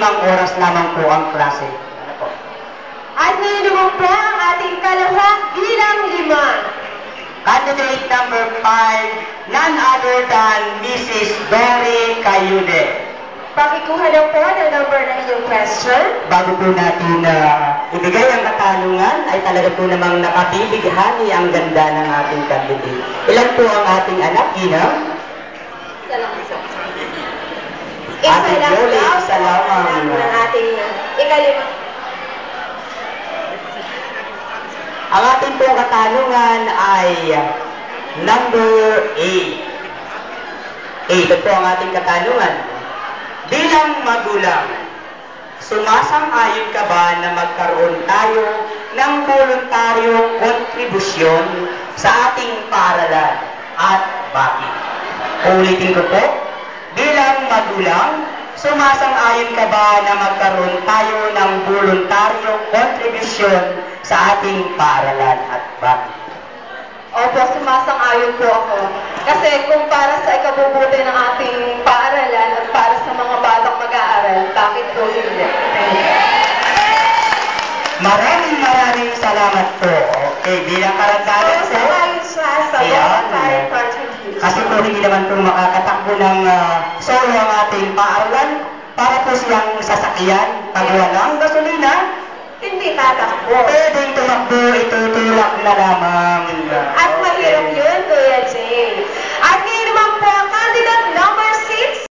oras lamang po ang klase. Ano po? At ngayon naman po ang ating kalahok bilang 5. Candidate number 5, none other than Mrs. Dory Cayude. Pakikuha na po ng number ng inyong question. Bago po natin ibigay ang katanungan, ay talaga po namang nakabibighani ang ganda ng ating candidate. Ilan po ang ating anak, Ina? Isa lang. Ate Jolie, isa lamang. Ng ating ikalima. Ang ating pong katanungan ay number 8. Ito po ang ating katanungan. Bilang magulang, sumasang-ayon ka ba na magkaroon tayo ng voluntaryong kontribusyon sa ating paaralan at bakit? Ulitin ko po, bilang magulang, sumasang-ayon ka ba na magkaroon tayo ng voluntaryong kontribusyon sa ating paaralan at bakit? Opo, sumasang-ayon po ako. Kasi kung para sa ikabubuti ng ating paaralan at para sa mga batang mag-aaral, bakit po hindi? Maraming salamat po. Okay, bilang karagdagan po. Sumasang-ayon siya sa voluntary contribution. Kasi po hindi naman po makakatakbo ng solo ang ating paaralan para po siyang sasakyan. Pag walang gasolina, Hindi tatakbo. pwedeng tumakbo, itutulak na lamang. At